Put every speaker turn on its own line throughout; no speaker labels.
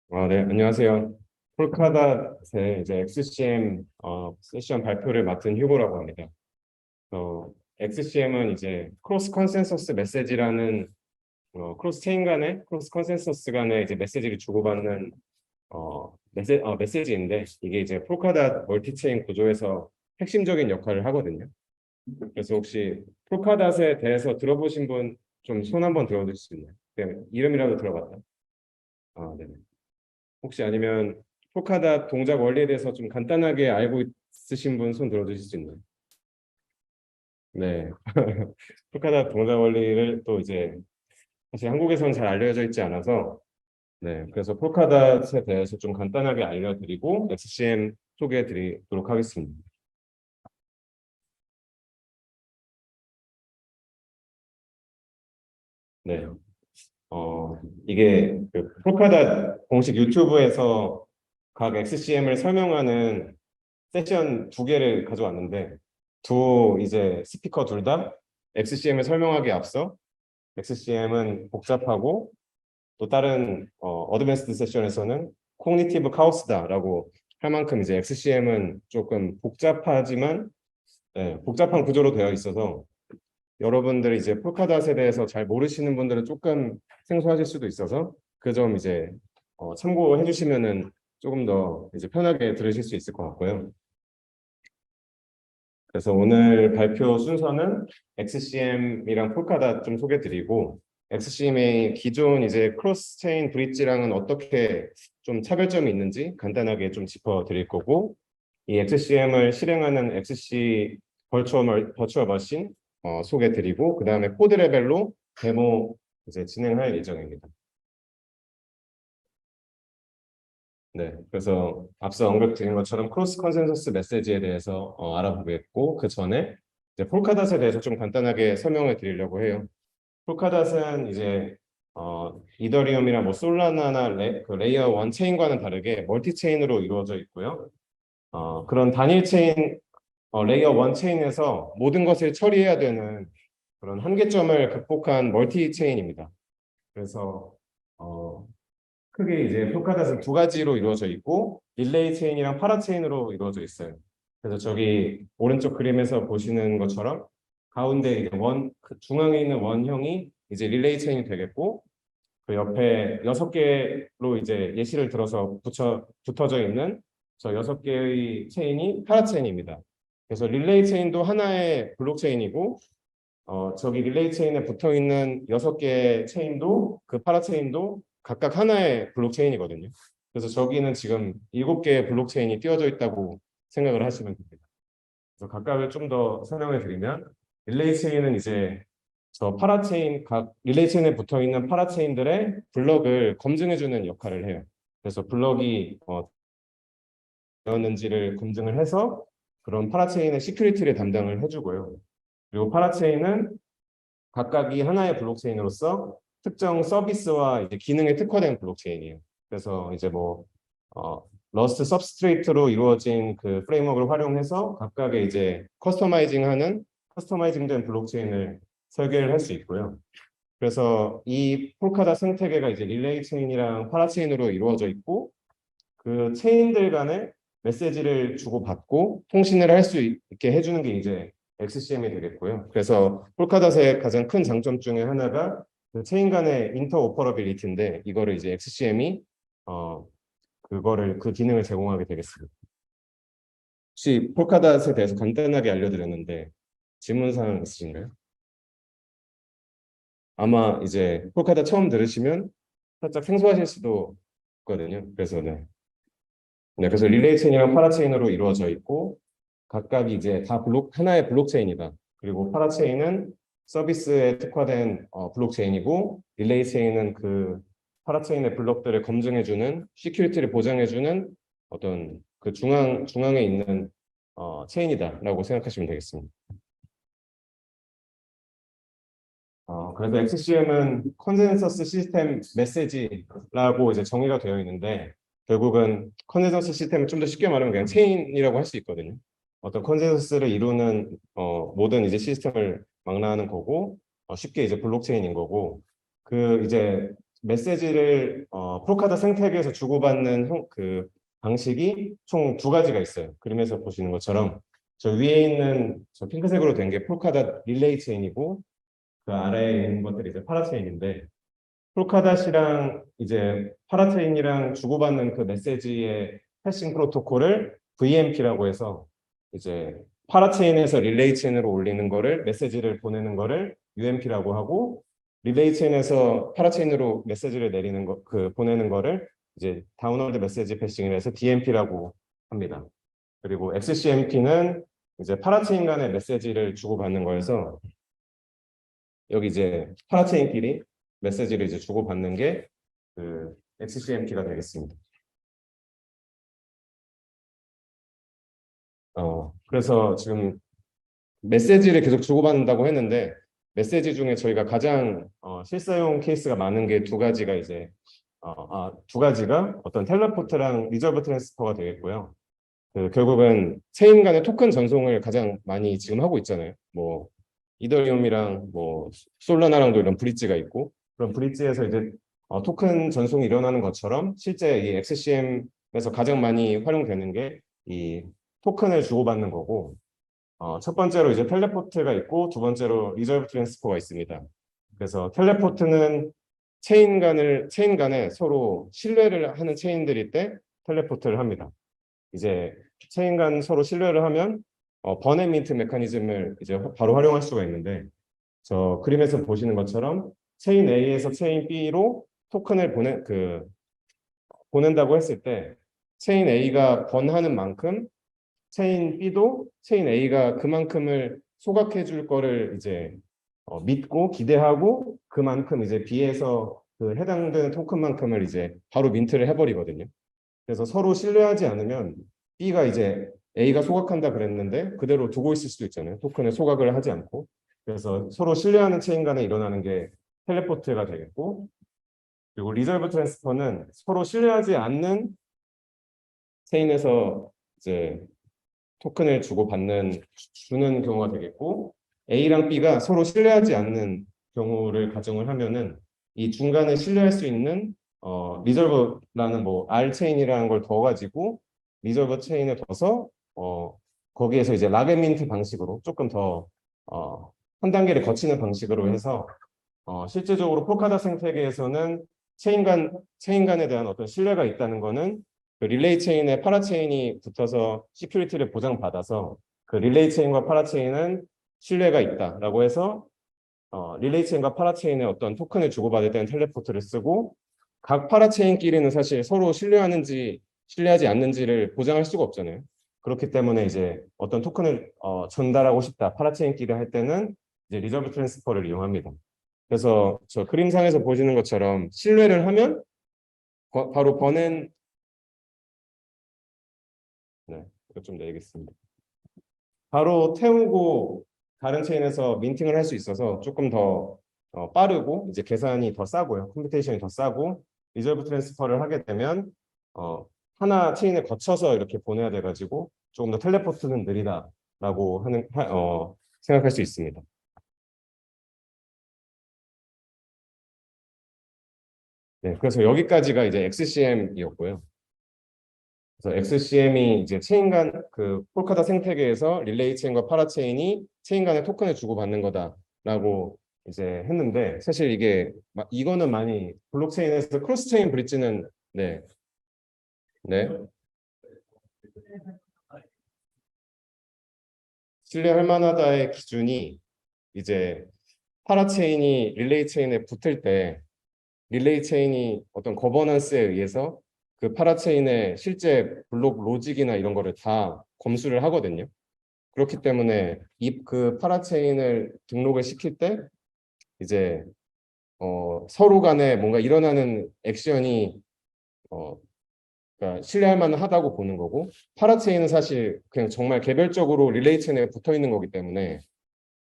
네, 안녕하세요. 폴카닷의 이제 XCM 세션 발표를 맡은 휴고라고 합니다. XCM은 이제 크로스 컨센서스 메시지라는 크로스 체인 간의 크로스 컨센서스 간의 이제 메시지를 주고받는 메시지인데 이게 이제 폴카닷 멀티체인 구조에서 핵심적인 역할을 하거든요. 그래서 혹시 폴카닷에 대해서 들어보신 분 좀 손 한번 들어줄 수 있나요? 그냥 이름이라도 들어봤다. 네. 혹시 아니면 포카다 동작 원리에 대해서 좀 간단하게 알고 있으신 분 손 들어주실 수 있나요? 네. 포카다 동작 원리를 또 이제 사실 한국에서는 잘 알려져 있지 않아서 네. 그래서 폴카닷에 대해서 좀 간단하게 알려드리고 XCM 소개해 드리도록 하겠습니다. 네. 이게 그 폴카닷 공식 유튜브에서 각 XCM을 설명하는 세션 두 개를 가져왔는데 두 이제 스피커 둘 다 XCM을 설명하기에 앞서 XCM은 복잡하고 또 다른 어드밴스드 세션에서는 코그니티브 카오스다라고 할 만큼 이제 XCM은 조금 복잡하지만 복잡한 구조로 되어 있어서 여러분들이 이제 폴카닷에 대해서 잘 모르시는 분들은 조금 생소하실 수도 있어서 그 점 이제 참고해 주시면은 조금 더 이제 편하게 들으실 수 있을 것 같고요. 그래서 오늘 발표 순서는 XCM이랑 폴카닷 좀 소개드리고 XCM의 기존 이제 크로스 체인 브릿지랑은 어떻게 좀 차별점이 있는지 간단하게 좀 짚어드릴 거고 이 XCM을 실행하는 XC 버추얼 머신 소개드리고 그 다음에 코드 레벨로 데모 이제 진행할 예정입니다. 네, 그래서 앞서 언급드린 것처럼 크로스 컨센서스 메시지에 대해서 알아보겠고 그 전에 이제 폴카닷에 대해서 좀 간단하게 설명을 드리려고 해요. 폴카닷은 이제 이더리움이나 뭐 솔라나나 그 레이어 1 체인과는 다르게 멀티 체인으로 이루어져 있고요. 그런 단일 체인 레이어 1 체인에서 모든 것을 처리해야 되는 그런 한계점을 극복한 멀티 체인입니다. 그래서 어, 크게 이제 포카닷은 두 가지로 이루어져 있고 릴레이 체인이랑 파라 체인으로 이루어져 있어요. 그래서 저기 오른쪽 그림에서 보시는 것처럼 가운데 이제 그 중앙에 있는 원형이 이제 릴레이 체인이 되겠고 그 옆에 6개로 이제 예시를 들어서 붙어져 있는 저 6개의 체인이 파라 체인입니다. 그래서 릴레이 체인도 하나의 블록체인이고 저기 릴레이 체인에 붙어 있는 6개 체인도 그 파라 체인도 각각 하나의 블록체인이거든요. 그래서 저기는 지금 7개의 블록체인이 띄워져 있다고 생각을 하시면 됩니다. 그래서 각각을 좀 더 설명해 드리면 릴레이 체인은 이제 저 파라체인 각 릴레이 체인에 붙어 있는 파라체인들의 블럭을 검증해 주는 역할을 해요. 그래서 블럭이 되었는지를 검증을 해서 그런 파라체인의 시큐리티를 담당을 해주고요. 그리고 파라체인은 각각이 하나의 블록체인으로서 특정 서비스와 이제 기능에 특화된 블록체인이에요. 그래서 이제 뭐 러스트 서브스트레이트로 이루어진 그 프레임워크를 활용해서 각각의 이제 커스터마이징된 블록체인을 설계를 할 수 있고요. 그래서 이 폴카닷 생태계가 이제 릴레이 체인이랑 파라체인으로 이루어져 있고 그 체인들 간에 메시지를 주고받고 통신을 할 수 있게 해주는 게 이제 XCM이 되겠고요. 그래서 폴카닷의 가장 큰 장점 중에 하나가 그 체인 간의 인터오퍼러빌리티인데 이거를 이제 XCM이 그거를 그 기능을 제공하게 되겠습니다. 혹시 폴카닷에 대해서 간단하게 알려드렸는데 질문 사항 있으신가요? 아마 이제 폴카닷 처음 들으시면 살짝 생소하실 수도 있거든요. 그래서 네. 네, 그래서 릴레이 체인이랑 파라 체인으로 이루어져 있고 각각이 이제 다 하나의 블록체인이다. 그리고 파라 체인은 서비스에 특화된 블록체인이고 릴레이 체인은 그 파라 체인의 블록들을 검증해주는 시큐리티를 보장해주는 어떤 그 중앙에 있는 체인이다라고 생각하시면 되겠습니다. 그래서 XCM은 컨센서스 시스템 메시지라고 이제 정의가 되어 있는데 결국은 컨센서스 시스템을 좀 더 쉽게 말하면 그냥 체인이라고 할 수 있거든요. 어떤 컨센서스를 이루는 모든 이제 시스템을 망라하는 거고 쉽게 이제 블록체인인 거고 그 이제 메시지를 프로카다 생태계에서 주고받는 그 방식이 총 두 가지가 있어요. 그림에서 보시는 것처럼 저 위에 있는 저 핑크색으로 된 게 프로카다 릴레이 체인이고 그 아래에 있는 것들이 이제 파라체인인데 폴카닷이랑 이제 파라체인이랑 주고받는 그 메시지의 패싱 프로토콜을 VMP라고 해서 이제 파라체인에서 릴레이 체인으로 올리는 거를 메시지를 보내는 거를 UMP라고 하고 릴레이 체인에서 파라체인으로 메시지를 내리는 거 그 보내는 거를 이제 다운로드 메시지 패싱을 해서 DMP라고 합니다. 그리고 XCMP는 이제 파라체인 간의 메시지를 주고받는 거여서 여기 이제 파라체인끼리 메시지를 이제 주고받는 게 그 XCMP가 되겠습니다. 그래서 지금 메시지를 계속 주고받는다고 했는데 메시지 중에 저희가 가장 실사용 케이스가 많은 게 두 가지가 이제 두 가지가 어떤 텔레포트랑 리저브 트랜스퍼가 되겠고요. 그 결국은 체인 간의 토큰 전송을 가장 많이 지금 하고 있잖아요. 뭐 이더리움이랑 뭐 솔라나랑도 이런 브릿지가 있고 그런 브릿지에서 이제 토큰 전송이 일어나는 것처럼 실제 이 XCM에서 가장 많이 활용되는 게 이 토큰을 주고받는 거고 첫 번째로 이제 텔레포트가 있고 두 번째로 리저브 트랜스퍼가 있습니다. 그래서 텔레포트는 체인 간에 서로 신뢰를 하는 체인들일 때 텔레포트를 합니다. 이제 체인 간 서로 신뢰를 하면 버넷 민트 메커니즘을 이제 바로 활용할 수가 있는데 저 그림에서 보시는 것처럼 체인 A에서 체인 B로 토큰을 보낸다고 했을 때 체인 A가 번하는 만큼 체인 B도 체인 A가 그만큼을 소각해 줄 거를 이제 믿고 기대하고 그만큼 이제 B에서 그 해당되는 토큰만큼을 이제 바로 민트를 해버리거든요. 그래서 서로 신뢰하지 않으면 B가 이제 A가 소각한다 그랬는데 그대로 두고 있을 수도 있잖아요. 토큰을 소각을 하지 않고. 그래서 서로 신뢰하는 체인 간에 일어나는 게 텔레포트가 되겠고 그리고 리졸브 트랜스퍼는 서로 신뢰하지 않는 체인에서 이제 토큰을 주는 경우가 되겠고 A랑 B가 서로 신뢰하지 않는 경우를 가정을 하면은 이 중간에 신뢰할 수 있는 리졸버라는 뭐 R 체인이라는 걸 더가지고 리졸버 체인을 둬서 거기에서 이제 라겐민트 방식으로 조금 더 한 단계를 거치는 방식으로 해서 실제적으로 폴카다 생태계에서는 체인 간에 대한 어떤 신뢰가 있다는 거는 그 릴레이 체인에 파라 체인이 붙어서 시큐리티를 보장받아서 그 릴레이 체인과 파라 체인은 신뢰가 있다라고 해서 릴레이 체인과 파라 체인의 어떤 토큰을 주고받을 때는 텔레포트를 쓰고 각 파라 체인끼리는 사실 서로 신뢰하는지 신뢰하지 않는지를 보장할 수가 없잖아요. 그렇기 때문에 이제 어떤 토큰을 전달하고 싶다 파라 체인끼리 할 때는 이제 리저브 트랜스퍼를 이용합니다. 그래서 저 그림상에서 보시는 것처럼 신뢰를 하면 바로 번엔 네, 이거 좀 내리겠습니다. 바로 태우고 다른 체인에서 민팅을 할 수 있어서 조금 더 빠르고 이제 계산이 더 싸고요. 컴퓨테이션이 더 싸고 리저브 트랜스퍼를 하게 되면 하나 체인에 거쳐서 이렇게 보내야 돼가지고 조금 더 텔레포트는 느리다라고 생각할 수 있습니다. 네, 그래서 여기까지가 이제 XCM이었고요. 그래서 XCM이 이제 체인 간 그 폴카다 생태계에서 릴레이 체인과 파라 체인이 체인 간의 토큰을 주고받는 거다라고 이제 했는데 사실 이거는 많이 블록체인에서 크로스 체인 브릿지는 네, 네. 신뢰할 만하다의 기준이 이제 파라 체인이 릴레이 체인에 붙을 때 릴레이 체인이 어떤 거버넌스에 의해서 그 파라체인의 실제 블록 로직이나 이런 거를 다 검수를 하거든요. 그렇기 때문에 그 파라체인을 등록을 시킬 때 이제 서로 간에 뭔가 일어나는 액션이 그러니까 신뢰할 만하다고 보는 거고 파라체인은 사실 그냥 정말 개별적으로 릴레이 체인에 붙어 있는 거기 때문에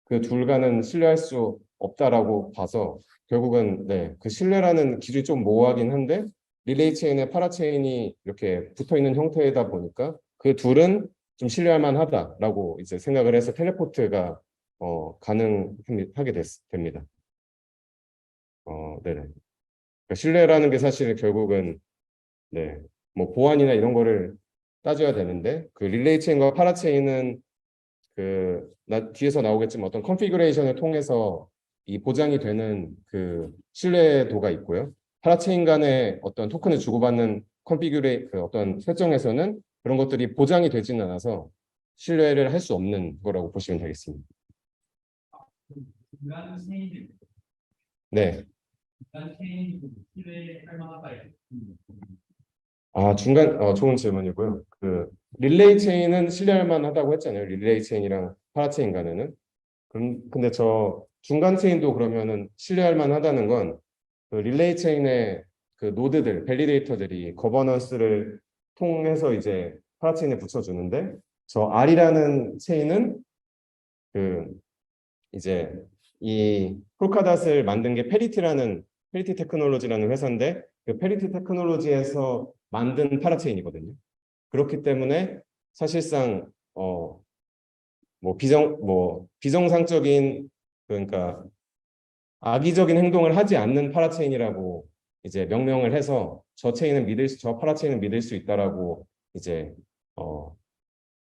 그 둘 간은 신뢰할 수 없다라고 봐서 결국은 네, 그 신뢰라는 기준이 좀 모호하긴 한데 릴레이 체인에 파라 체인이 이렇게 붙어 있는 형태이다 보니까 그 둘은 좀 신뢰할 만하다라고 이제 생각을 해서 텔레포트가 가능하게 됩니다. 네네. 신뢰라는 게 사실 결국은 네, 뭐 보안이나 이런 거를 따져야 되는데 그 릴레이 체인과 파라체인은 뒤에서 나오겠지만 어떤 컨피그레이션을 통해서 이 보장이 되는 그 신뢰도가 있고요. 파라체인 간의 어떤 토큰을 주고받는 그 어떤 설정에서는 그런 것들이 보장이 되지는 않아서 신뢰를 할 수 없는 거라고 보시면 되겠습니다.
중간 체인을
네.
중간 체인이 신뢰할 만한가요?
좋은 질문이고요. 그 릴레이 체인은 신뢰할 만하다고 했잖아요. 릴레이 체인이랑 파라체인 간에는. 근데 저 중간 체인도 그러면은 신뢰할 만하다는 건 그 릴레이 체인의 그 노드들, 밸리데이터들이 거버넌스를 통해서 이제 파라체인에 붙여주는데 저 R이라는 체인은 그 이제 이 폴카닷을 만든 게 페리티 테크놀로지라는 회사인데 그 페리티 테크놀로지에서 만든 파라체인이거든요. 그렇기 때문에 사실상 비정상적인 그러니까 악의적인 행동을 하지 않는 파라체인이라고 이제 명명을 해서 저 파라체인은 믿을 수 있다라고 이제 어,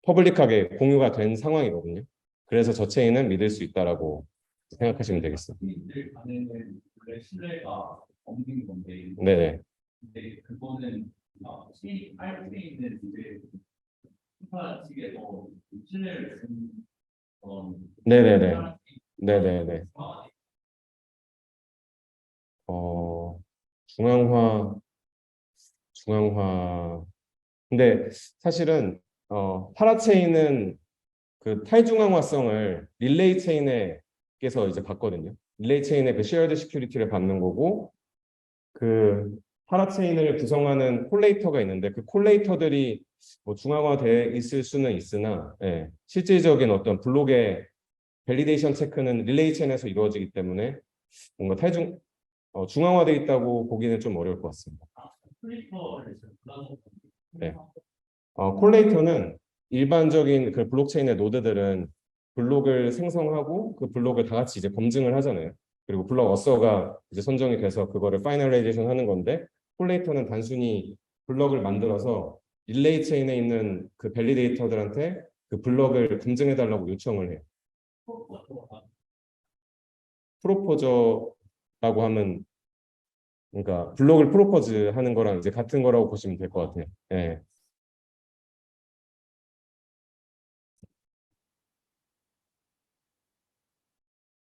퍼블릭하게 공유가 된 상황이거든요. 그래서 저 체인은 믿을 수 있다라고 생각하시면 되겠습니다.
체인들 안에는 원래 신뢰가 없는 건데,
네네.
근데 그거는 체인 R 체인은 이제 회사 측에서 신뢰를 주는 그런
네네네. 네네네. 중앙화, 중앙화. 근데 사실은 파라체인은 그 탈중앙화성을 릴레이 체인에서 이제 받거든요. 릴레이 체인의 그 쉐어드 시큐리티를 받는 거고 그 파라체인을 구성하는 콜레이터가 있는데 그 콜레이터들이 뭐 중앙화되어 있을 수는 있으나 실질적인 어떤 블록의 밸리데이션 체크는 릴레이 체인에서 이루어지기 때문에 뭔가 중앙화되어 있다고 보기는 좀 어려울 것 같습니다. 네. 콜레이터는 일반적인 그 블록체인의 노드들은 블록을 생성하고 그 블록을 다 같이 이제 검증을 하잖아요. 그리고 블록 어서가 이제 선정이 돼서 그거를 파이널라이제이션 하는 건데 콜레이터는 단순히 블록을 만들어서 릴레이 체인에 있는 그 밸리데이터들한테 그 블록을 검증해 달라고 요청을 해요. 프로포저라고 하면 그러니까 블록을 프로포즈 하는 거랑 이제 같은 거라고 보시면 될 것 같아요. 예.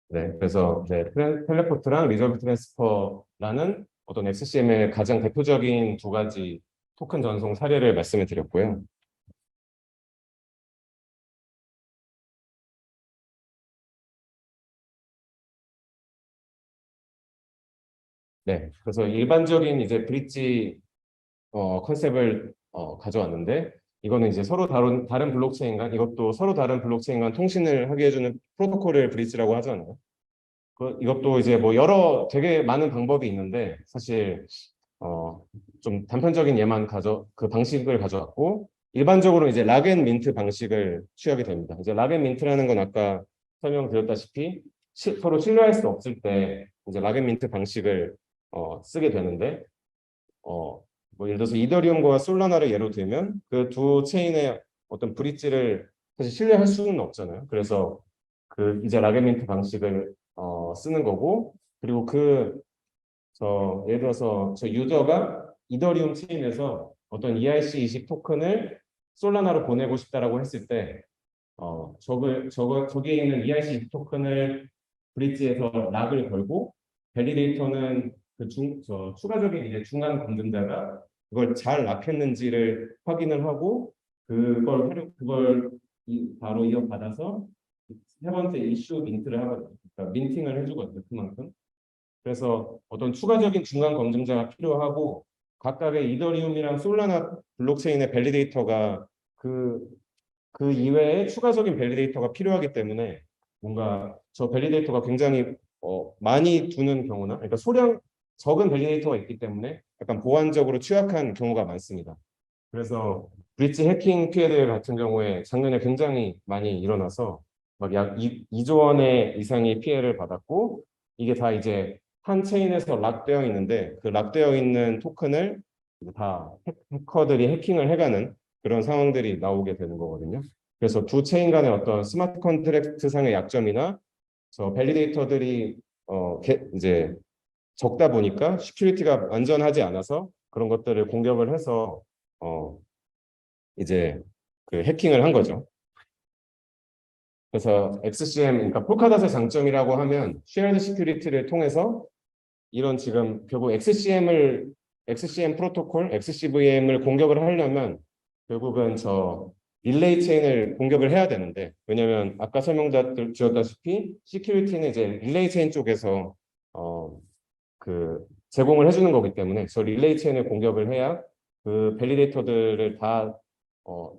네, 그래서 텔레포트랑 리졸브 트랜스퍼라는 어떤 SCM의 가장 대표적인 두 가지 토큰 전송 사례를 말씀을 드렸고요. 네, 그래서 일반적인 이제 브릿지 컨셉을 가져왔는데 이거는 이제 서로 다른 블록체인 간 이것도 서로 다른 블록체인 간 통신을 하게 해주는 프로토콜을 브릿지라고 하잖아요. 이것도 이제 뭐 되게 많은 방법이 있는데 사실 좀 단편적인 그 방식을 가져왔고 일반적으로 이제 락앤 민트 방식을 취하게 됩니다. 이제 락앤 민트라는 건 아까 설명드렸다시피 서로 신뢰할 수 없을 때 이제 락앤 민트 방식을 쓰게 되는데 뭐 예를 들어서 이더리움과 솔라나를 예로 들면 그 두 체인의 어떤 브릿지를 사실 신뢰할 수는 없잖아요. 그래서 그 이제 락앤 민트 방식을 쓰는 거고 그리고 예를 들어서 저 유저가 이더리움 체인에서 어떤 ERC20 토큰을 솔라나로 보내고 싶다라고 했을 때 저기에 있는 ERC20 토큰을 브릿지에서 락을 걸고 밸리데이터는 추가적인 이제 중간 검증자가 그걸 잘 락했는지를 확인을 하고 그걸 바로 이어받아서 세 번째 이슈 민트를 하거든요. 그러니까 민팅을 해주거든요. 그만큼. 그래서 어떤 추가적인 중간 검증자가 필요하고 각각의 이더리움이랑 솔라나 블록체인의 밸리데이터가 그 이외에 추가적인 밸리데이터가 필요하기 때문에 뭔가 저 밸리데이터가 굉장히 많이 두는 경우나 그러니까 적은 밸리데이터가 있기 때문에 약간 보안적으로 취약한 경우가 많습니다. 그래서 브릿지 해킹 피해들 같은 경우에 작년에 굉장히 많이 일어나서 막 약 2조 원의 이상의 피해를 받았고 이게 다 이제 한 체인에서 락되어 있는데 그 락되어 있는 토큰을 다 해커들이 해킹을 해가는 그런 상황들이 나오게 되는 거거든요. 그래서 두 체인 간의 어떤 스마트 컨트랙트 상의 약점이나 저 밸리데이터들이 이제 적다 보니까 시큐리티가 안전하지 않아서 그런 것들을 공격을 해서 어, 이제 그 해킹을 한 거죠. 그래서 XCM, 그러니까 폴카닷의 장점이라고 하면 쉐어드 시큐리티를 통해서 이런 지금 결국 XCM 프로토콜, XCVM을 공격을 하려면 결국은 저 릴레이 체인을 공격을 해야 되는데 왜냐하면 아까 설명드렸다시피 시큐리티는 이제 릴레이 체인 쪽에서 제공을 해주는 거기 때문에 저 릴레이 체인을 공격을 해야 그 밸리데이터들을 다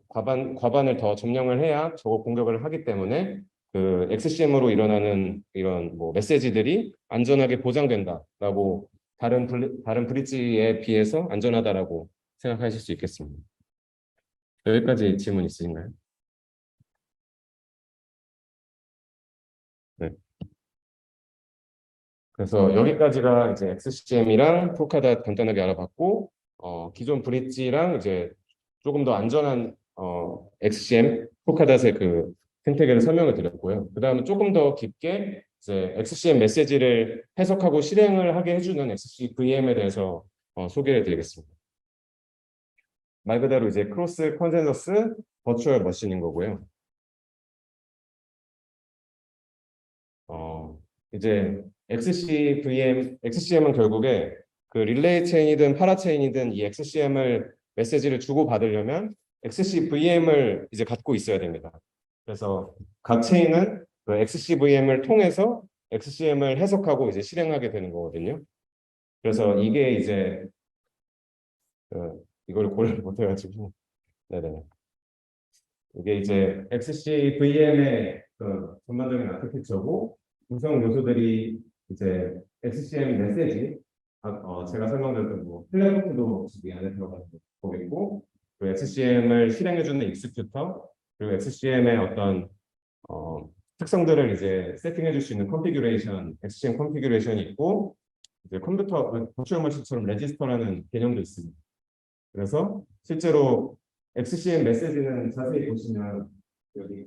과반을 더 점령을 해야 저거 공격을 하기 때문에 그 XCM으로 일어나는 이런 뭐 메시지들이 안전하게 보장된다라고 다른 브릿지에 비해서 안전하다라고 생각하실 수 있겠습니다. 여기까지 질문 있으신가요? 네. 그래서 여기까지가 이제 XCM이랑 폴카닷 간단하게 알아봤고 기존 브릿지랑 이제 조금 더 안전한 XCM 폴카닷의 그 생태계를 설명을 드렸고요. 그 다음에 조금 더 깊게 이제 XCM 메시지를 해석하고 실행을 하게 해주는 XCVM에 대해서 소개를 드리겠습니다. 말 그대로 이제 크로스 컨센서스 버추얼 머신인 거고요. 이제 XCM은 결국에 그 릴레이 체인이든 파라 체인이든 이 XCM을 메시지를 주고 받으려면 XCVM을 이제 갖고 있어야 됩니다. 그래서 각 체인은 그 XCVM을 통해서 XCM을 해석하고 이제 실행하게 되는 거거든요. 그래서 이게 이제 이걸 고려를 못해가지고, 네네. 이게 이제 XCVM의 그 전반적인 아키텍처고 구성 요소들이 이제 XCM 메시지, 제가 설명드렸던 뭐 플랫포트도 이 안에 들어가는 거겠고, 그 XCM을 실행해주는 익스큐터, 그리고 XCM의 어떤 특성들을 이제 세팅해줄 수 있는 컨피규레이션, XCM 컨피규레이션이 있고, 이제 컴퓨터 버추얼 머신처럼 레지스터라는 개념도 있습니다. 그래서 실제로 XCM 메시지는 자세히 보시면 여기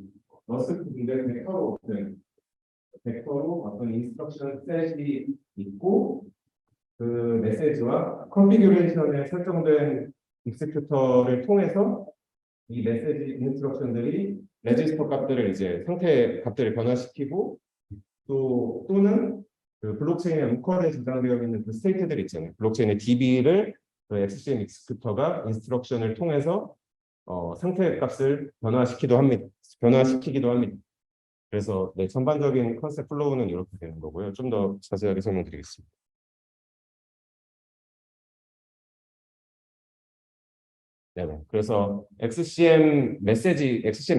러스트 분들 벡터로 어떤 인스트럭션 셋이 있고 그 메시지와 컨피규레이션에 설정된 익스큐터를 통해서 이 메시지 인스트럭션들이 레지스터 값들을 이제 상태 값들을 변화시키고 또는 그 블록체인의 로컬에 저장되어 있는 그 스테이트들 있잖아요. 블록체인의 DB를 그 XCM 익스큐터가 인스트럭션을 통해서 상태 값을 변화시키기도 합니다. 그래서 네, 전반적인 컨셉 플로우는 이렇게 되는 거고요. 좀 더 자세하게 설명드리겠습니다. 네네. 그래서 XCM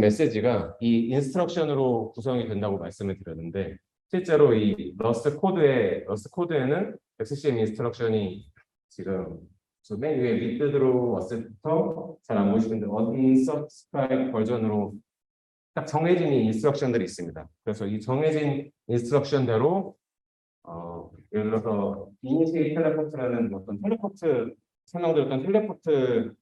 메시지가 이 인스트럭션으로 구성이 된다고 말씀을 드렸는데, 실제로 이 러스트 코드에는 XCM 인스트럭션이 지금 저맨 위에 밑에 들어왔을 때부터 잘 안 보이시는데 언서브스크라이브 버전으로 딱 정해진 인스트럭션들이 있습니다. 그래서 이 정해진 인스트럭션대로 예를 들어서 이니시에이 텔레포트라는 어떤 설명드렸던 텔레포트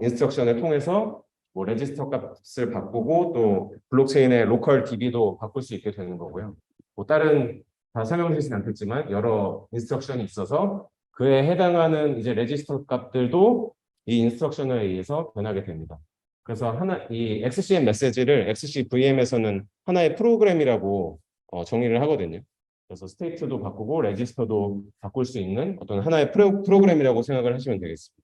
인스트럭션을 통해서 뭐 레지스터 값을 바꾸고 또 블록체인의 로컬 DB도 바꿀 수 있게 되는 거고요. 뭐 다른 다 설명드리진 않겠지만 여러 인스트럭션이 있어서 그에 해당하는 이제 레지스터 값들도 이 인스트럭션에 의해서 변하게 됩니다. 그래서 이 XCM 메시지를 XCVM에서는 하나의 프로그램이라고 정의를 하거든요. 그래서 스테이트도 바꾸고 레지스터도 바꿀 수 있는 어떤 하나의 프로그램이라고 생각을 하시면 되겠습니다.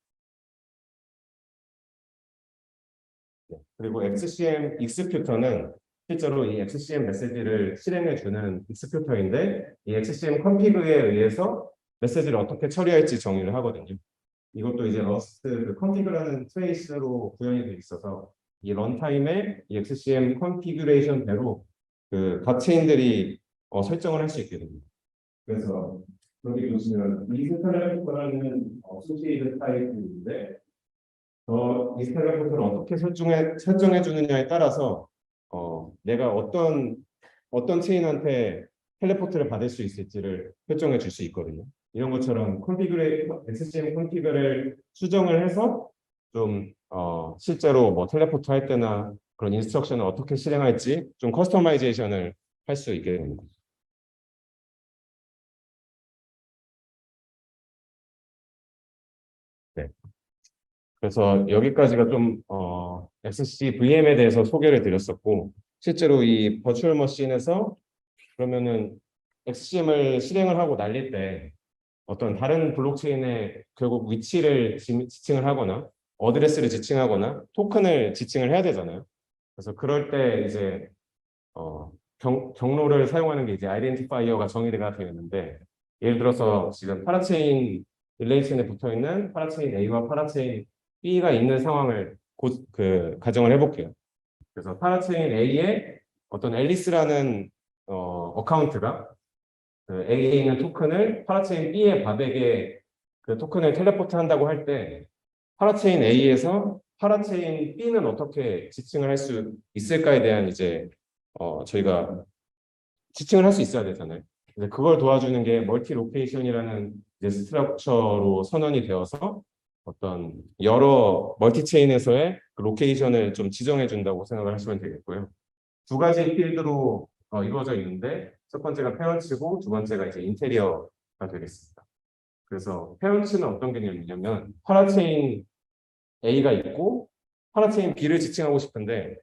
네. 그리고 XCM 익스큐터는 실제로 이 XCM 메시지를 실행해주는 익스큐터인데 이 XCM 컨피그에 의해서 메시지를 어떻게 처리할지 정의를 하거든요. 이것도 이제 러스트 그 컨피그라는 트레이스로 구현이 되어 있어서 이 런타임에 이 XCM 컨피그레이션대로 그 각 체인들이 설정을 할 수 있게 됩니다. 그래서 여기 보시면 이스텔레포트라는 소시에이드 타입인데 이스텔레포트를 어떻게 설정해 주느냐에 따라서 내가 어떤 체인한테 텔레포트를 받을 수 있을지를 설정해 줄 수 있거든요. 이런 것처럼 SCM 컨피그를 수정을 해서 좀 실제로 뭐 텔레포트 할 때나 그런 인스트럭션을 어떻게 실행할지 좀 커스터마이제이션을 할 수 있게 됩니다. 네. 그래서 여기까지가 좀 XC VM에 대해서 소개를 드렸었고 실제로 이 버추얼 머신에서 그러면은 XCM을 실행을 하고 날릴 때 어떤 다른 블록체인에 결국 위치를 지칭을 하거나 어드레스를 지칭하거나 토큰을 지칭을 해야 되잖아요. 그래서 그럴 때 이제 경로를 사용하는 게 이제 아이덴티파이어가 정의가 되어 있는데 예를 들어서 지금 파라체인 릴레이션에 붙어 있는 파라체인 A와 파라체인 B가 있는 상황을 가정을 해볼게요. 그래서 파라체인 A에 어떤 앨리스라는 어카운트가 그 A에 있는 토큰을 파라체인 B의 바백에 그 토큰을 텔레포트 한다고 할 때 파라체인 A에서 파라체인 B는 어떻게 지칭을 할 수 있을까에 대한 이제 저희가 지칭을 할 수 있어야 되잖아요. 근데 그걸 도와주는 게 멀티 로케이션이라는 이제 스트럭처로 선언이 되어서 어떤 여러 멀티 체인에서의 그 로케이션을 좀 지정해 준다고 생각을 하시면 되겠고요. 두 가지 필드로 이루어져 있는데 첫 번째가 페런츠고 두 번째가 이제 인테리어가 되겠습니다. 그래서 페런츠는 어떤 개념이냐면 파라체인 A가 있고 파라체인 B를 지칭하고 싶은데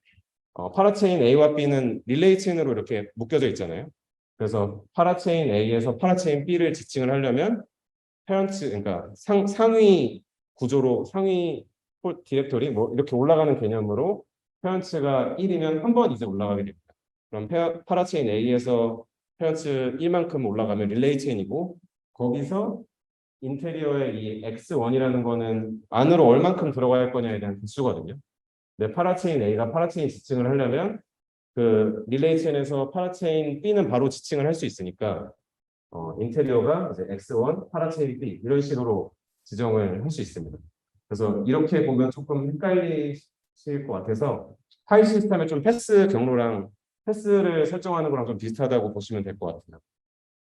파라체인 A와 B는 릴레이 체인으로 이렇게 묶여져 있잖아요. 그래서 파라체인 A에서 파라체인 B를 지칭을 하려면 페런츠 그러니까 상위 구조로 상위 디렉토리 뭐 이렇게 올라가는 개념으로 페런츠가 1이면 한 번 이제 올라가게 됩니다. 그럼 파라체인 A에서 페런츠 1만큼 올라가면 릴레이 체인이고 거기서 인테리어의 이 X1이라는 거는 안으로 얼만큼 들어갈 거냐에 대한 개수거든요. 근데 파라체인 A가 파라체인 지칭을 하려면 그 릴레이 체인에서 파라체인 B는 바로 지칭을 할 수 있으니까 인테리어가 이제 X1, 파라체인 B 이런 식으로 지정을 할 수 있습니다. 그래서 이렇게 보면 조금 헷갈리실 것 같아서 파일 시스템의 좀 패스를 설정하는 거랑 좀 비슷하다고 보시면 될 것 같아요.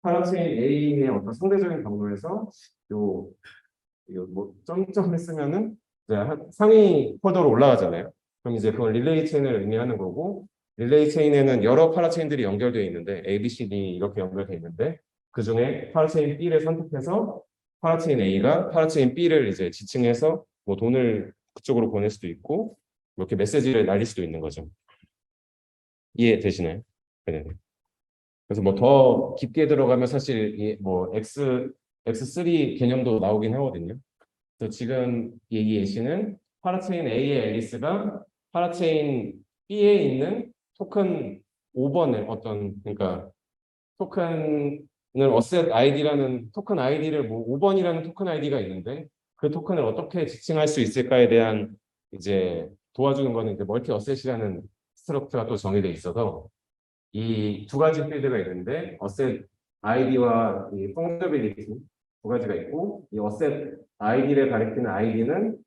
파라체인 A의 어떤 상대적인 경로에서 뭐 점점을 쓰면은 이제 상위 폴더로 올라가잖아요. 그럼 이제 그건 릴레이 체인을 의미하는 거고 릴레이 체인에는 여러 파라체인들이 연결되어 있는데 A, B, C, D 이렇게 연결되어 있는데 그 중에 파라체인 B를 선택해서 파라체인 A가 파라체인 B를 이제 지칭해서 뭐 돈을 그쪽으로 보낼 수도 있고 이렇게 메시지를 날릴 수도 있는 거죠. 이해되시나요? 네. 그래서 뭐 더 깊게 들어가면 사실 뭐 X3 개념도 나오긴 하거든요. 그래서 지금 이 예시는 파라체인 A의 앨리스가 파라체인 B에 있는 토큰 5번을 그러니까 토큰을 어셋 아이디라는 토큰 아이디를 뭐 5번이라는 토큰 아이디가 있는데 그 토큰을 어떻게 지칭할 수 있을까에 대한 이제 도와주는 거는 이제 멀티 어셋이라는 스트럭처가 또 정의되어 있어서 이 두 가지 필드가 있는데 어셋 아이디와 이 펑더빌리티 두 가지가 있고 이 어셋 아이디를 가리키는 아이디는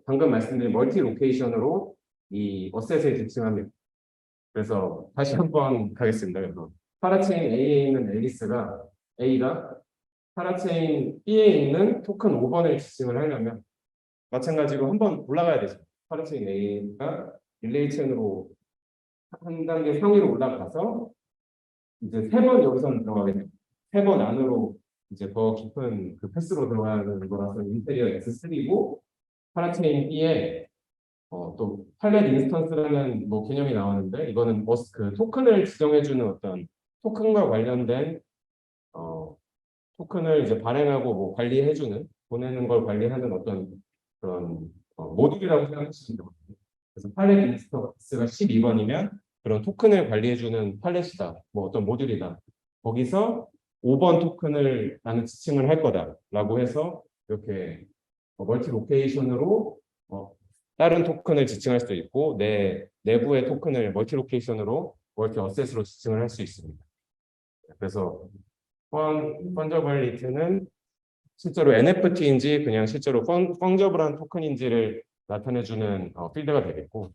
방금 말씀드린 멀티 로케이션으로 이 어셋을 지칭합니다. 그래서 다시 한번 가겠습니다. 그래서 파라체인 A에 있는 앨리스가 A가 파라체인 B에 있는 토큰 5번을 지칭을 하려면 마찬가지로 한번 올라가야 되죠. 파라체인 A가 릴레이 체인으로 한 단계 상위로 올라가서 이제 3번 여기서는 들어가게 됩니다. 3번 안으로 이제 더 깊은 그 패스로 들어가는 거라서 인테리어 S3고 파라체인 B에 또 팔렛 인스턴스라는 뭐 개념이 나오는데 이거는 그 토큰을 지정해주는 어떤 토큰과 관련된 토큰을 이제 발행하고 뭐 관리해주는 보내는 걸 관리하는 어떤 그런 모듈이라고 생각하시면 되거든요. 그래서 팔렛 인스턴스가 12번이면 그런 토큰을 관리해주는 팔렛이다. 뭐 어떤 모듈이다. 거기서 5번 토큰을 나는 지칭을 할 거다라고 해서 이렇게 멀티 로케이션으로 다른 토큰을 지칭할 수도 있고 내 내부의 토큰을 멀티 로케이션으로 멀티 어셋으로 지칭을 할 수 있습니다. 그래서 펀저블리티는 실제로 NFT인지 그냥 실제로 펑저블한 토큰인지를 나타내주는 필드가 되겠고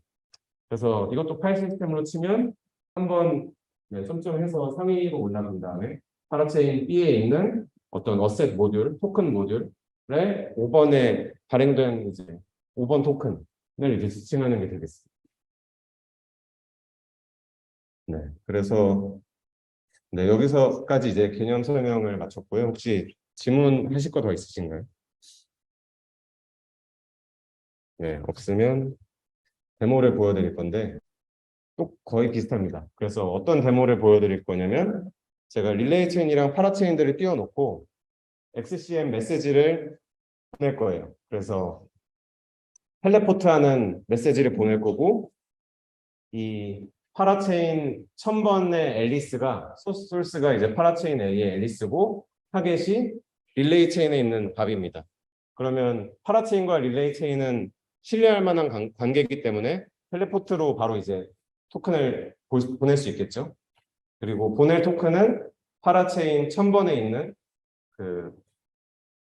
그래서 이것도 파일 시스템으로 치면 한번 네, 점점해서 상위로 올라간 다음에 파라체인 B에 있는 어떤 어셋 모듈, 토큰 모듈에 5번에 발행된 이제 5번 토큰을 이제 지칭하는 게 되겠습니다. 네, 그래서 네, 여기서까지 이제 개념 설명을 마쳤고요. 혹시 질문하실 거 더 있으신가요? 네, 없으면 데모를 보여드릴 건데 또 거의 비슷합니다. 그래서 어떤 데모를 보여드릴 거냐면 제가 릴레이 체인이랑 파라체인들을 띄워놓고 XCM 메시지를 보낼 거예요. 그래서 텔레포트하는 메시지를 보낼 거고 이 파라체인 1000번의 앨리스가 소스가 이제 파라체인 A의 앨리스고 타겟이 릴레이 체인에 있는 답입니다. 그러면 파라체인과 릴레이 체인은 신뢰할 만한 관계이기 때문에 텔레포트로 바로 이제 토큰을 보낼 수 있겠죠. 그리고 보낼 토큰은 파라체인 1000번에 있는 그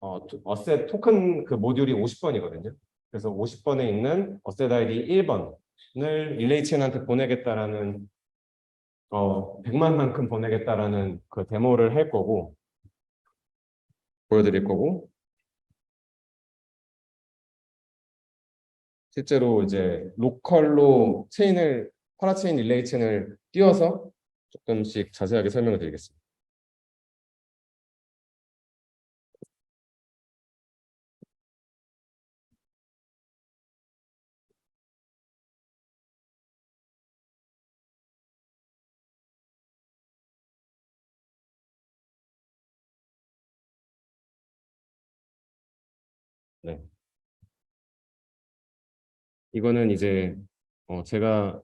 어셋 토큰 그 모듈이 50번이거든요. 그래서 50번에 있는 어셋 아이디 1번을 릴레이 체인한테 보내겠다라는 100만만큼 보내겠다라는 그 데모를 할 거고 보여드릴 거고 실제로 이제 로컬로 체인을 파라체인 릴레이 체인을 띄워서 조금씩 자세하게 설명을 드리겠습니다. 네. 이거는 이제 제가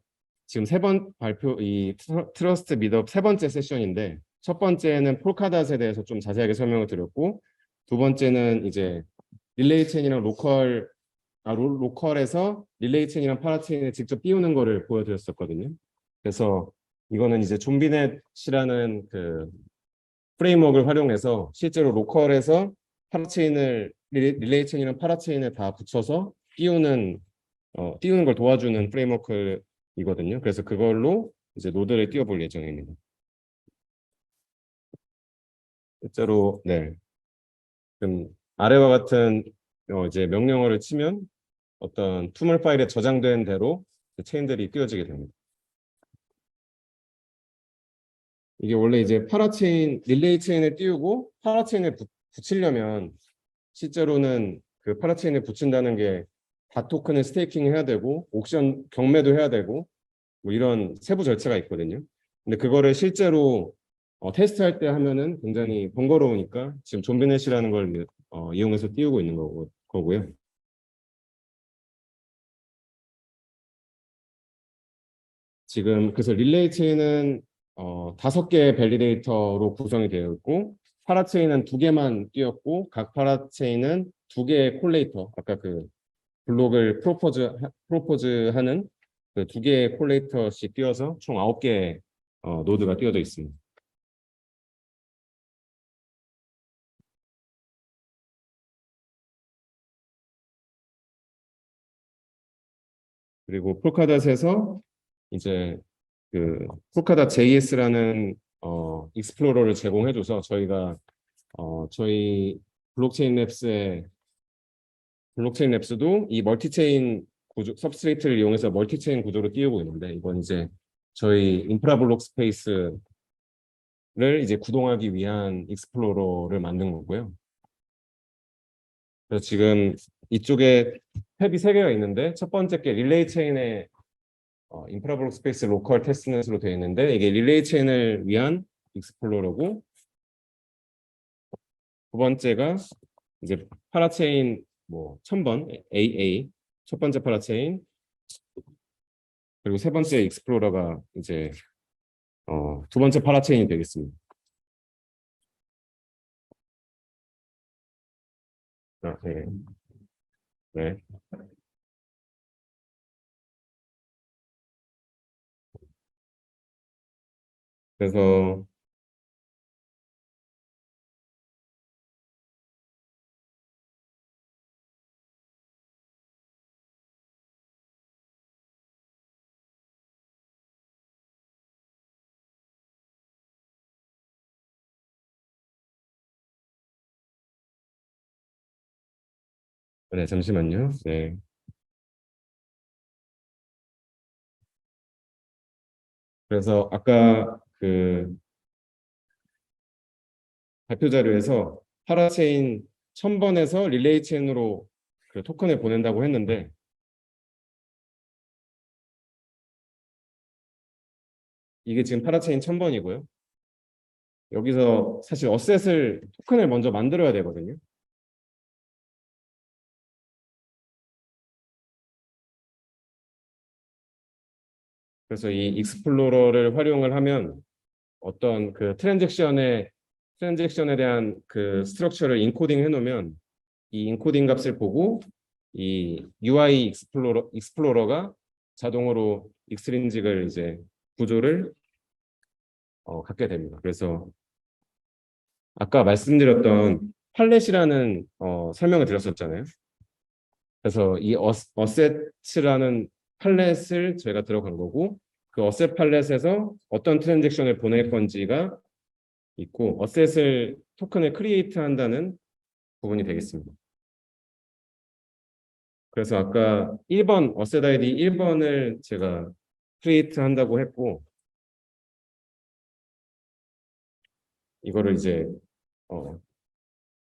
지금 세 번 발표 이 트러스트 미드업 세 번째 세션인데 첫 번째는 폴카닷에 대해서 좀 자세하게 설명을 드렸고 두 번째는 이제 릴레이 체인이랑 로컬에서 릴레이 체인이랑 파라체인을 직접 띄우는 거를 보여드렸었거든요. 그래서 이거는 이제 좀비넷이라는 그 프레임워크를 활용해서 실제로 로컬에서 파라체인을 릴레이 체인이랑 파라체인을 다 붙여서 띄우는 걸 도와주는 프레임워크이거든요. 그래서 그걸로 이제 노드를 띄워볼 예정입니다. 실제로 네, 그럼 아래와 같은 이제 명령어를 치면 어떤 투물 파일에 저장된 대로 체인들이 띄워지게 됩니다. 이게 원래 이제 파라체인 릴레이 체인을 띄우고 파라체인을 붙이려면 실제로는 그 파라체인을 붙인다는 게 다 토큰을 스테이킹 해야 되고 옥션 경매도 해야 되고 뭐 이런 세부 절차가 있거든요. 근데 그거를 실제로 테스트할 때 하면은 굉장히 번거로우니까 지금 좀비넷이라는 걸 이용해서 띄우고 있는 거고요. 지금 그래서 릴레이 체인은 5개의 밸리데이터로 구성이 되어 있고 파라체인은 2개만 띄었고 각 파라체인은 2개의 콜레이터 아까 그 블록을 프로포즈하는 그 2개의 콜레이터씩 띄어서 총 9개의 노드가 띄어져 있습니다. 그리고 폴카닷에서 이제 그 폴카닷 JS라는 익스플로러를 제공해줘서 저희가 저희 블록체인 랩스도 이 멀티체인 구조 서브스트레이트를 이용해서 멀티체인 구조로 띄우고 있는데 이건 이제 저희 인프라 블록 스페이스를 이제 구동하기 위한 익스플로러를 만든 거고요. 그래서 지금 이쪽에 탭이 3개가 있는데 첫 번째 게 릴레이 체인의 인프라 블록 스페이스 로컬 테스트넷으로 되어 있는데 이게 릴레이 체인을 위한 익스플로러고 두 번째가 이제 파라체인 뭐 1000번 AA 첫 번째 파라체인 그리고 세 번째 익스플로러가 이제 두 번째 파라체인이 되겠습니다. 네. 네. 그래서 네, 잠시만요. 네. 그래서 아까 그 발표 자료에서 파라체인 1000번에서 릴레이 체인으로 그 토큰을 보낸다고 했는데 이게 지금 파라체인 1000번이고요. 여기서 사실 어셋을 토큰을 먼저 만들어야 되거든요. 그래서 이 익스플로러를 활용을 하면 어떤 그 트랜잭션에 대한 그 스트럭처를 인코딩 해놓으면 이 인코딩 값을 보고 이 UI 익스플로러가 자동으로 익스트린직을 이제 구조를 갖게 됩니다. 그래서 아까 말씀드렸던 팔렛이라는 설명을 드렸었잖아요. 그래서 이 어셋이라는 팔렛을 저희가 들어간 거고 그 어셋 팔렛에서 어떤 트랜잭션을 보낼 건지가 있고 어셋을 토큰을 크리에이트 한다는 부분이 되겠습니다. 그래서 아까 1번 어셋 아이디 1번을 제가 크리에이트 한다고 했고 이거를 이제 어,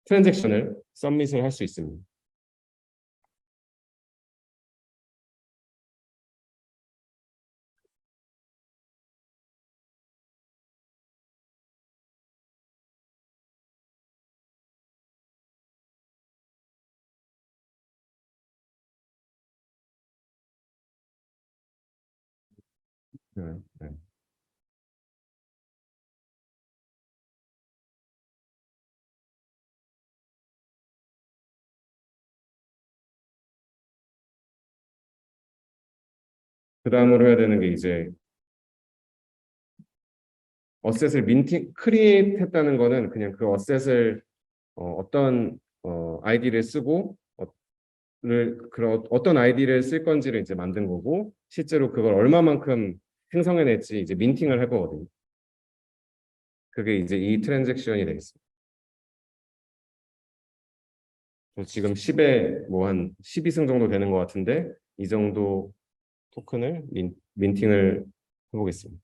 트랜잭션을 서밋을 할 수 있습니다. 네, 네. 그 다음으로 해야 되는 게 이제 어셋을 민팅 크리에이트 했다는 거는 그냥 그 어셋을 어떤 아이디를 쓰고 그런 어떤 아이디를 쓸 건지를 이제 만든 거고 실제로 그걸 얼마만큼 생성해낼지 이제 민팅을 할 거거든요. 그게 이제 이 트랜잭션이 되겠습니다. 지금 10에 뭐 한 12승 정도 되는 것 같은데 이 정도 토큰을 민팅을 해보겠습니다.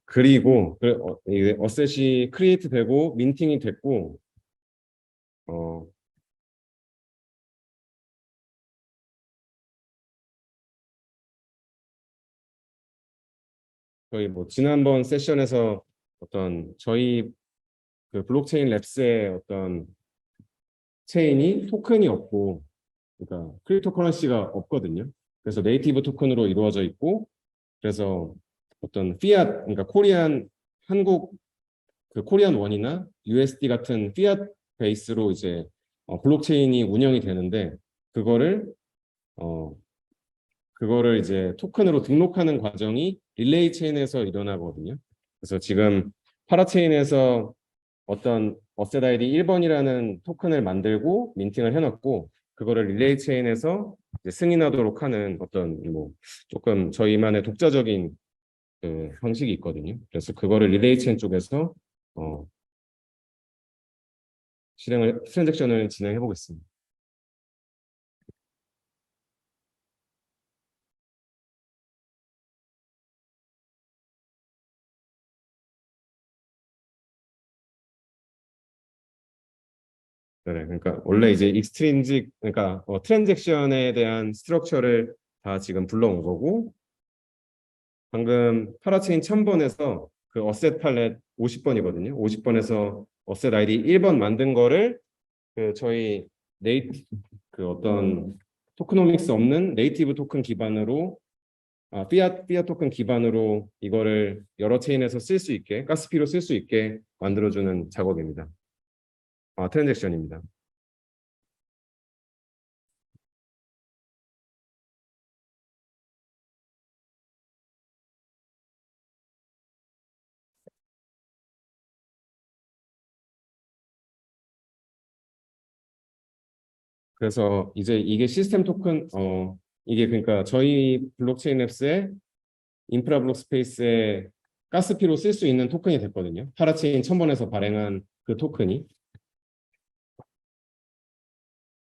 그리고 이게 어셋이 크리에이트 되고 민팅이 됐고 어, 저희 뭐 지난번 세션에서 어떤 저희 그 블록체인 랩스의 어떤 체인이 토큰이 없고 그러니까 크립토 커런시가 없거든요. 그래서 네이티브 토큰으로 이루어져 있고 그래서 어떤 피앗 그러니까 한국 그 코리안 원이나 USD 같은 피앗 베이스로 이제 블록체인이 운영이 되는데 그거를 어 그거를 이제 토큰으로 등록하는 과정이 릴레이 체인에서 일어나거든요. 그래서 지금 파라체인에서 어떤 어셋 아이디 1번이라는 토큰을 만들고 민팅을 해놨고 그거를 릴레이 체인에서 이제 승인하도록 하는 어떤 뭐 조금 저희만의 독자적인 그 방식이 있거든요. 그래서 그거를 릴레이 체인 쪽에서 어, 트랜잭션을 진행해 보겠습니다. 네, 그러니까 원래 이제 익스트린직 그러니까 트랜잭션에 대한 스트럭처를 다 지금 불러온 거고 방금 파라체인 1000번에서 그 어셋 팔렛 50번이거든요. 50번에서 어셋 아이디 1번 만든 거를 그 저희 네이트 그 어떤 토크노믹스 없는 네이티브 토큰 기반으로 피앗 토큰 기반으로 이거를 여러 체인에서 쓸 수 있게 가스피로 쓸 수 있게 만들어주는 작업입니다. 트랜잭션입니다. 그래서 이제 이게 시스템 토큰 이게 그러니까 저희 블록체인 앱스의 인프라블록 스페이스에 가스피로 쓸 수 있는 토큰이 됐거든요. 파라체인 1000번에서 발행한 그 토큰이.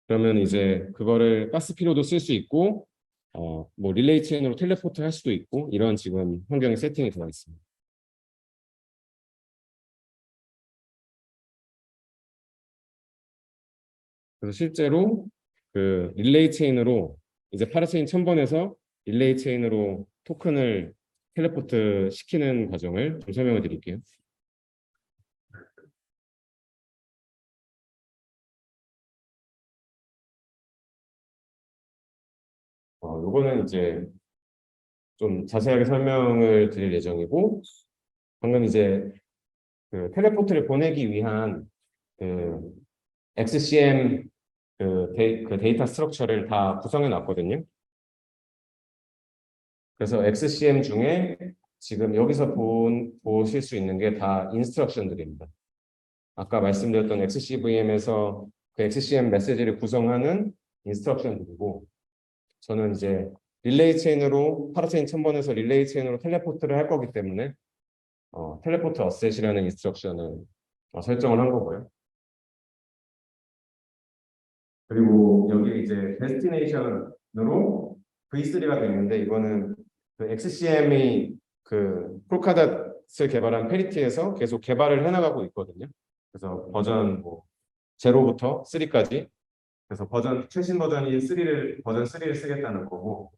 그러면 이제 그거를 가스피로도 쓸 수 있고 뭐 릴레이 체인으로 텔레포트 할 수도 있고 이런 지금 환경에 세팅이 되어 있습니다. 그래서 실제로 그 릴레이 체인으로 이제 파라체인 1000번에서 릴레이 체인으로 토큰을 텔레포트 시키는 과정을 좀 설명해 드릴게요. 요거는 이제 좀 자세하게 설명을 드릴 예정이고, 방금 이제 그 텔레포트를 보내기 위한 그 XCM 그 데이터 스트럭처를 다 구성해 놨거든요. 그래서 XCM 중에 지금 여기서 보실 수 있는 게 다 인스트럭션들입니다. 아까 말씀드렸던 XCVM에서 그 XCM 메시지를 구성하는 인스트럭션들이고, 저는 이제 릴레이 체인으로 파라체인 1000번에서 릴레이 체인으로 텔레포트를 할 거기 때문에 텔레포트 어셋이라는 인스트럭션을 설정을 한 거고요. 그리고 여기 이제 데스티네이션으로 V3가 되는데, 이거는 그 XCM이 그 폴카닷을 개발한 페리티에서 계속 개발을 해나가고 있거든요. 그래서 버전 뭐 제로부터 3까지, 그래서 최신 버전인 버전 3를 쓰겠다는 거고,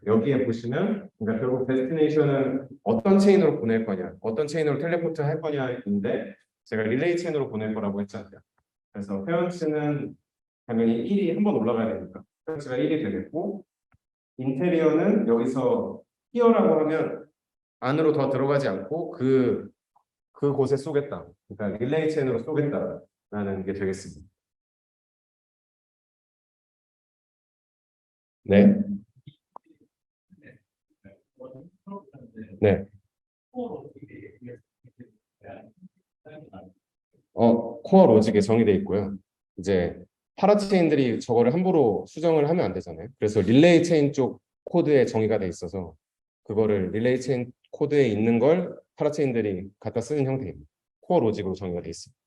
여기에 보시면 그러니까 결국 데스티네이션은 어떤 체인으로 보낼 거냐, 어떤 체인으로 텔레포트 할 거냐인데, 제가 릴레이 체인으로 보낼 거라고 했잖아요. 그래서 페어런츠는 당연히 1이 한 번 올라가야 되니까 페어런츠가 1이 되겠고, 인테리어는 여기서 히어라고 하면 안으로 더 들어가지 않고 그곳에 쏘겠다. 그러니까 릴레이 체인으로 쏘겠다라는 게 되겠습니다. 네, 네. 코어 로직에 정의되어 있고요. 이제 파라체인들이 저거를 함부로 수정을 하면 안 되잖아요. 그래서 릴레이 체인 쪽 코드에 정의가 돼 있어서 그거를 릴레이 체인 코드에 있는 걸 파라체인들이 갖다 쓰는 형태입니다. 코어 로직으로 정의가 돼 있습니다.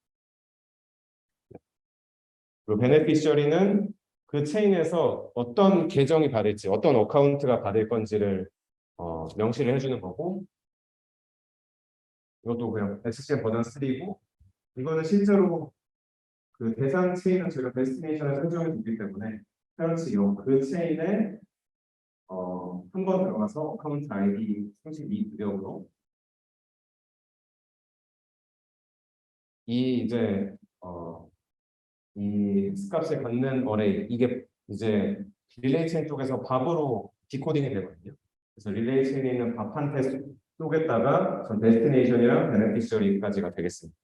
그리고 베네피셔리는 그 체인에서 어떤 계정이 받을지, 어떤 어카운트가 받을 건지를 명시를 해주는 거고, 이것도 그냥 XCM 버전 3고, 이거는 실제로 그 대상 체인은 저희가 데스티네이션에 설정해 두기 때문에 페런치 그 체인에 한 번 들어가서 어카운트 아이디 32 구역으로 이 이제 이 값을 갖는 어레이, 이게 이제 릴레이 체인 쪽에서 밥으로 디코딩이 되거든요. 그래서 릴레이 체인에 있는 밥한테 쏘겠다가 전 데스티네이션이랑 베네피셔리까지가 되겠습니다.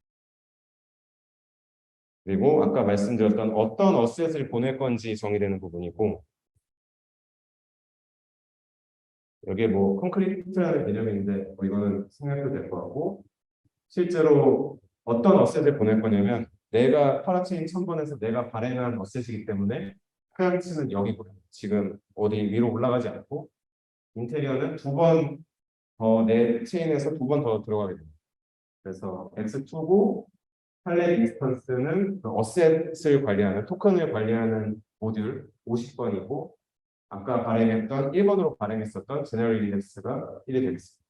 그리고 아까 말씀드렸던 어떤 어셋을 보낼 건지 정의되는 부분이고, 여기에 뭐 콘크리트라는 개념인데 이거는 생략도 될 것 같고, 실제로 어떤 어셋을 보낼 거냐면 내가 파라체인 1000번에서 내가 발행한 어셋이기 때문에 페어런츠는 여기고요. 지금 어디 위로 올라가지 않고, 인테리어는 내 체인에서 2번 더 들어가게 됩니다. 그래서 X2고, 팔렛 인스턴스는 그 어셋을 관리하는, 토큰을 관리하는 모듈 50번이고, 아까 발행했던 1번으로 발행했었던 제너럴 인덱스가 1이 되겠습니다.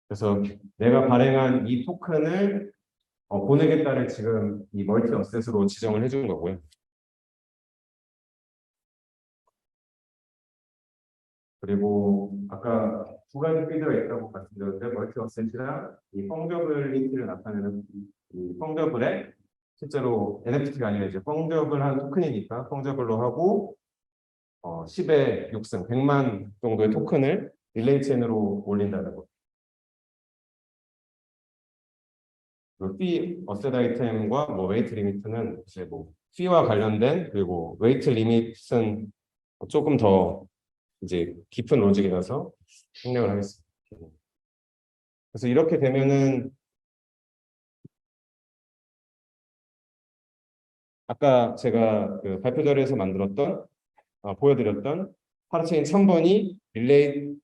그래서 내가 발행한 이 토큰을 보내겠다를 지금 이 멀티 어셋으로 지정을 해준 거고요. 그리고 아까 2가지 필드가 있다고 말씀드렸는데, 멀티 어셋이랑 이 펑저블리티를 나타내는 이 펑저블에 실제로 NFT가 아니라 이제 펑저블한 토큰이니까 펑저블로 하고 10의 6승 100만 정도의 토큰을 릴레이 체인으로 올린다는 거. 피 어셋 아이템과 뭐 웨이트 리미트는 이제 뭐 피와 관련된, 그리고 웨이트 리미트는 조금 더 이제 깊은 로직이라서 생략을 하겠습니다. 그래서 이렇게 되면은 아까 제가 그 발표 자료에서 보여드렸던 파라체인 1000번이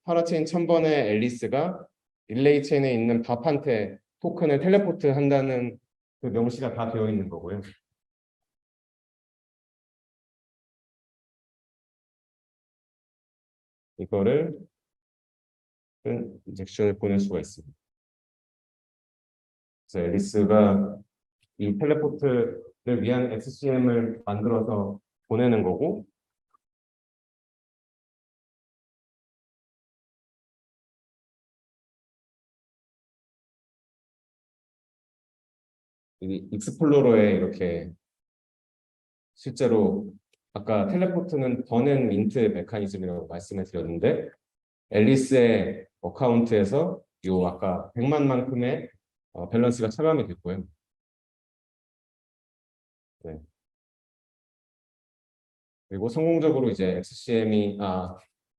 파라체인 1000번의 앨리스가 릴레이 체인에 있는 밥한테 토큰을 텔레포트 한다는 그 명시가 다 되어 있는 거고요. 이거를 인젝션을 보낼 수가 있습니다. 그래서 앨리스가 이 텔레포트를 위한 SCM을 만들어서 보내는 거고, 이 익스플로러에 이렇게 실제로 아까 텔레포트는 버는 민트 메커니즘이라고 말씀을 드렸는데, 앨리스의 어카운트에서 요 아까 100만만큼의 밸런스가 차감이 됐고요. 네. 그리고 성공적으로 이제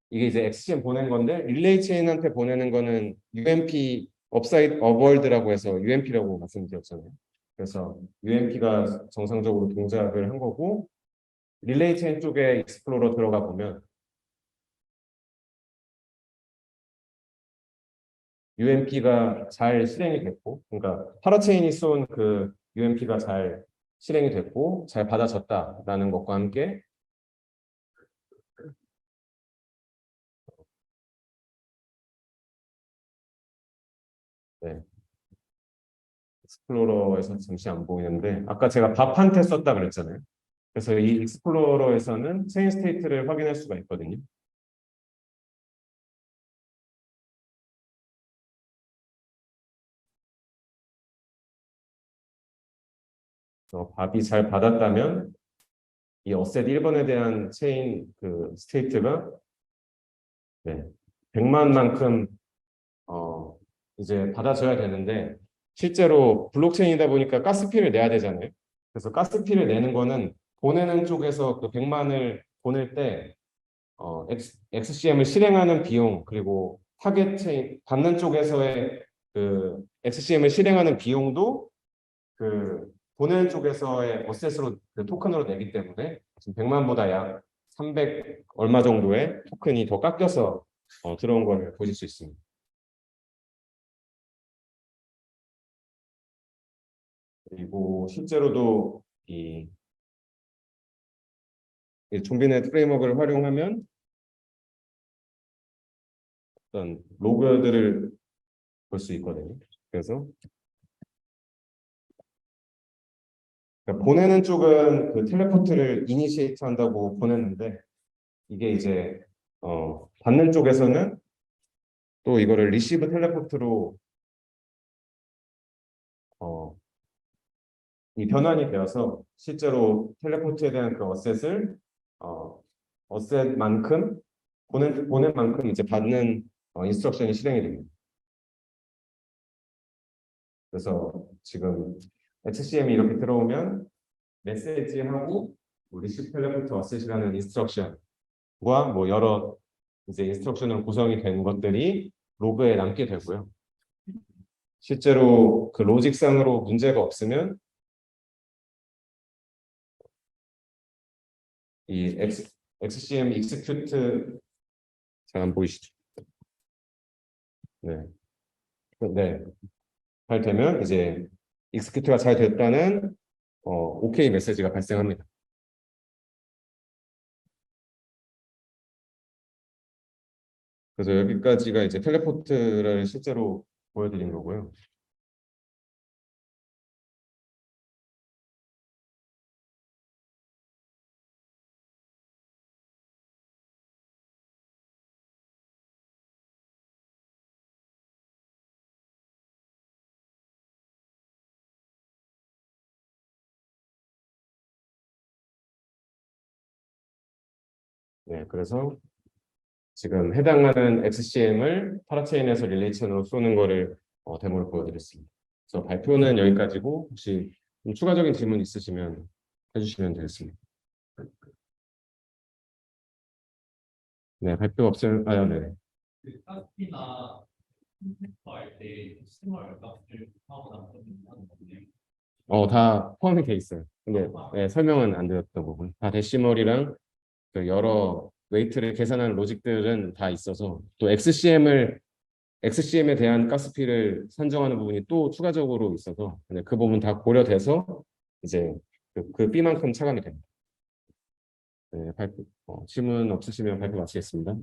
이게 이제 XCM 보낸 건데, 릴레이 체인한테 보내는 거는 UMP 업사이드 업월드라고 해서 UMP라고 말씀드렸잖아요. 그래서 UMP가 정상적으로 동작을 한 거고, 릴레이 체인 쪽에 익스플로러 들어가 보면 UMP가 잘 실행이 됐고, 그러니까 파라체인이 쏜 그 UMP가 잘 실행이 됐고 잘 받아졌다라는 것과 함께, 네, 익스플로러에서 잠시 안 보이는데 아까 제가 밥한테 썼다 그랬잖아요. 그래서 이 익스플로러에서는 체인 스테이트를 확인할 수가 있거든요. 밥이 잘 받았다면 이 어셋 1번에 대한 체인 그 스테이트가, 네, 100만만큼 이제 받아줘야 되는데, 실제로 블록체인이다 보니까 가스피를 내야 되잖아요. 그래서 가스피를 내는 거는 보내는 쪽에서 그 100만을 보낼 때 XCM을 실행하는 비용, 그리고 타겟 체인 받는 쪽에서의 그 XCM을 실행하는 비용도 그 보내는 쪽에서의 어셋으로 그 토큰으로 내기 때문에 지금 100만보다 약 300 얼마 정도의 토큰이 더 깎여서 들어온 걸 보실 수 있습니다. 그리고 실제로도 이 좀비넷 프레임워크를 활용하면 어떤 로그들을 볼 수 있거든요. 그래서 그러니까 보내는 쪽은 그 텔레포트를 이니시에이트 한다고 보냈는데, 이게 이제 받는 쪽에서는 또 이거를 리시브 텔레포트로 어, 이 변환이 되어서 실제로 텔레포트에 대한 그 어셋을 어, 어셋만큼 보낸 만큼 이제 받는 인스트럭션이 실행이 됩니다. 그래서 지금 HCM이 이렇게 들어오면 메시지하고 리시브 텔레포트 어셋이라는 인스트럭션과 뭐 여러 이제 인스트럭션으로 구성이 된 것들이 로그에 남게 되고요. 실제로 그 로직상으로 문제가 없으면 이 XCM execute 잘 안 보이시죠? 네. 네. 잘 되면 이제 execute가 잘 됐다는 OK 메시지가 발생합니다. 그래서 여기까지가 이제 텔레포트를 실제로 보여드린 거고요. 네, 그래서 지금 해당하는 XCM을 파라체인에서 릴레이션으로 쏘는 거를 데모를 보여드렸습니다. 그래서 발표는 여기까지고, 혹시 좀 추가적인 질문 있으시면 해주시면 되겠습니다. 네, 발표 없으면 네.
그 카피나 할때 시스템을 값을 하고 나서 하는 건데.
다 포함이 돼 있어요. 근데 네, 설명은 안 드렸던 부분. 다 데시멀이랑 그 여러 웨이트를 계산하는 로직들은 다 있어서 또 XCM에 대한 가스피를 산정하는 부분이 또 추가적으로 있어서 그 부분 다 고려돼서 이제 그 B만큼 차감이 됩니다. 네, 질문 없으시면 발표 마치겠습니다.